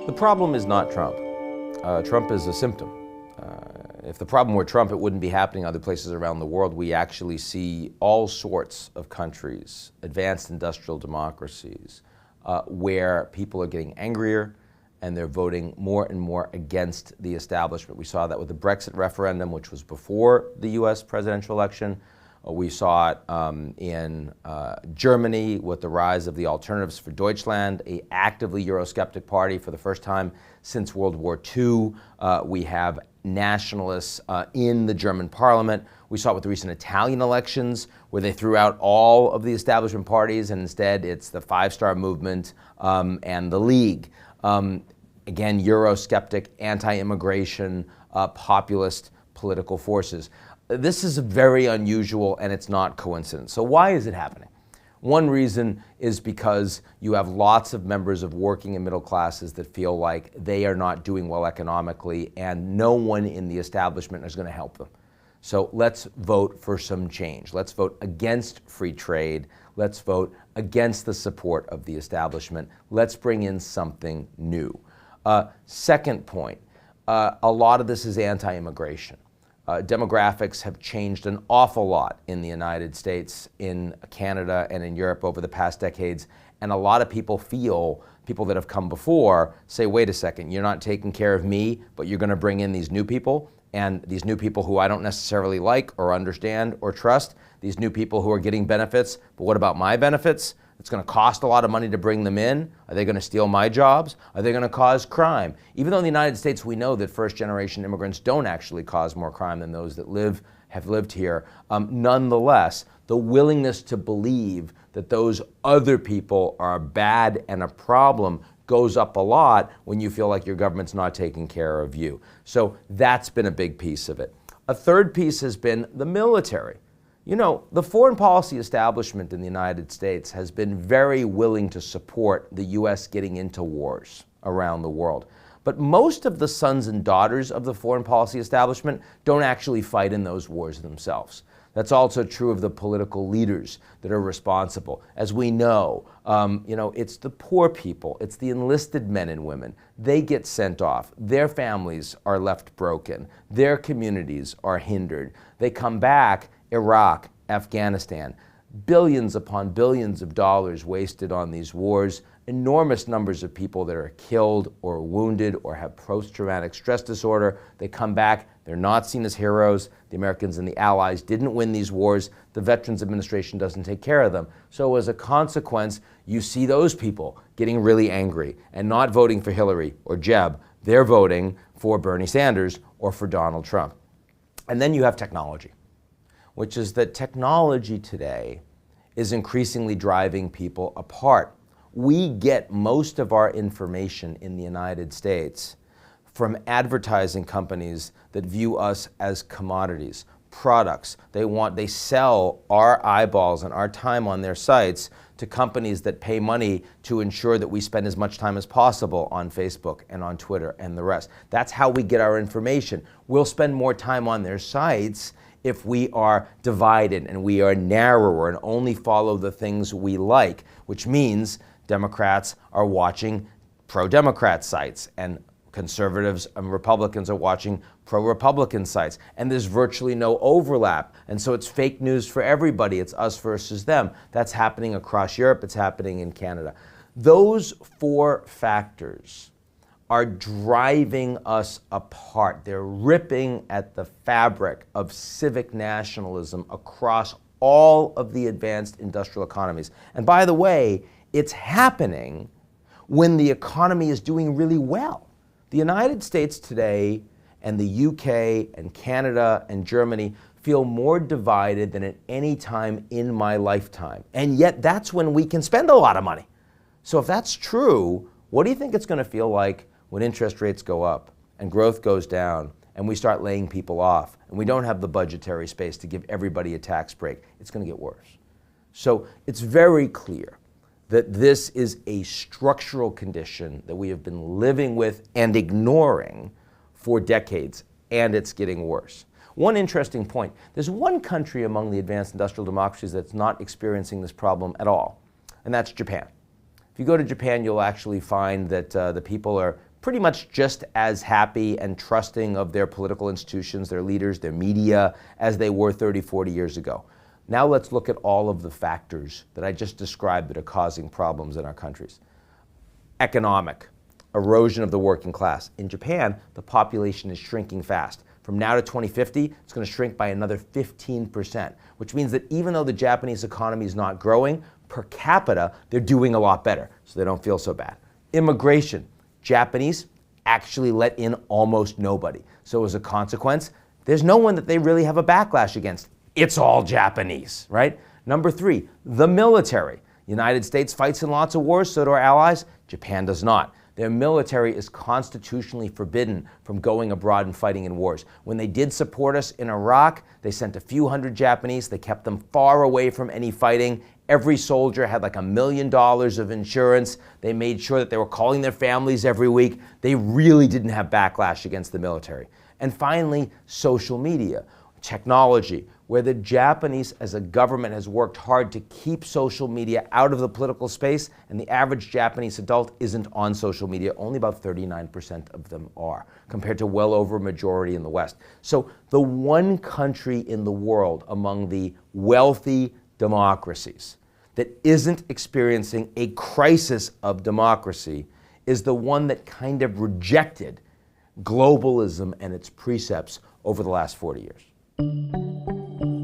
The problem is not Trump. Trump is a symptom. If the problem were Trump, it wouldn't be happening in other places around the world. We actually see all sorts of countries, advanced industrial democracies, where people are getting angrier and they're voting more and more against the establishment. We saw that with the Brexit referendum, which was before the US presidential election. We saw it in Germany with the rise of the Alternatives for Deutschland, an actively Eurosceptic party for the first time since World War II. We have nationalists in the German parliament. We saw it with the recent Italian elections, where they threw out all of the establishment parties, and instead it's the Five Star Movement and the League. Again, Eurosceptic, anti-immigration, populist political forces. This is very unusual, and it's not coincidence. So why is it happening? One reason is because you have lots of members of working and middle classes that feel like they are not doing well economically, and no one in the establishment is going to help them. So let's vote for some change. Let's vote against free trade. Let's vote against the support of the establishment. Let's bring in something new. Second point, a lot of this is anti-immigration. Demographics have changed an awful lot in the United States, in Canada, and in Europe over the past decades. And a lot of people feel, people that have come before, say, wait a second, you're not taking care of me, but you're going to bring in these new people, and these new people who I don't necessarily like or understand or trust, these new people who are getting benefits, but what about my benefits? It's going to cost a lot of money to bring them in. Are they going to steal my jobs? Are they going to cause crime? Even though in the United States we know that first-generation immigrants don't actually cause more crime than those that have lived here, nonetheless, the willingness to believe that those other people are bad and a problem goes up a lot when you feel like your government's not taking care of you. So that's been a big piece of it. A third piece has been the military. You know, the foreign policy establishment in the United States has been very willing to support the U.S. getting into wars around the world. But most of the sons and daughters of the foreign policy establishment don't actually fight in those wars themselves. That's also true of the political leaders that are responsible. As we know, it's the poor people, it's the enlisted men and women. They get sent off. Their families are left broken. Their communities are hindered. They come back. Iraq, Afghanistan, billions upon billions of dollars wasted on these wars, enormous numbers of people that are killed or wounded or have post-traumatic stress disorder. They come back, they're not seen as heroes. The Americans and the Allies didn't win these wars. The Veterans Administration doesn't take care of them. So as a consequence, you see those people getting really angry and not voting for Hillary or Jeb. They're voting for Bernie Sanders or for Donald Trump. And then you have technology, which is that technology today is increasingly driving people apart. We get most of our information in the United States from advertising companies that view us as commodities, products. They sell our eyeballs and our time on their sites to companies that pay money to ensure that we spend as much time as possible on Facebook and on Twitter and the rest. That's how we get our information. We'll spend more time on their sites if we are divided and we are narrower and only follow the things we like, which means Democrats are watching pro-Democrat sites and conservatives and Republicans are watching pro-Republican sites. And there's virtually no overlap. And so it's fake news for everybody. It's us versus them. That's happening across Europe. It's happening in Canada. Those four factors are driving us apart. They're ripping at the fabric of civic nationalism across all of the advanced industrial economies. And by the way, it's happening when the economy is doing really well. The United States today and the UK and Canada and Germany feel more divided than at any time in my lifetime. And yet that's when we can spend a lot of money. So if that's true, what do you think it's going to feel like when interest rates go up and growth goes down and we start laying people off and we don't have the budgetary space to give everybody a tax break? It's going to get worse. So it's very clear that this is a structural condition that we have been living with and ignoring for decades, and it's getting worse. One interesting point, there's one country among the advanced industrial democracies that's not experiencing this problem at all, and that's Japan. If you go to Japan, you'll actually find that the people are pretty much just as happy and trusting of their political institutions, their leaders, their media, as they were 30, 40 years ago. Now let's look at all of the factors that I just described that are causing problems in our countries. Economic, erosion of the working class. In Japan, the population is shrinking fast. From now to 2050, it's going to shrink by another 15%, which means that even though the Japanese economy is not growing, per capita, they're doing a lot better, so they don't feel so bad. Immigration. Japanese actually let in almost nobody. So as a consequence, there's no one that they really have a backlash against. It's all Japanese, right? Number 3, the military. United States fights in lots of wars, so do our allies. Japan does not. Their military is constitutionally forbidden from going abroad and fighting in wars. When they did support us in Iraq, they sent a few hundred Japanese. They kept them far away from any fighting. Every soldier had like $1 million of insurance. They made sure that they were calling their families every week. They really didn't have backlash against the military. And finally, social media, technology, where the Japanese as a government has worked hard to keep social media out of the political space, and the average Japanese adult isn't on social media. Only about 39% of them are, compared to well over a majority in the West. So the one country in the world among the wealthy democracies that isn't experiencing a crisis of democracy is the one that kind of rejected globalism and its precepts over the last 40 years.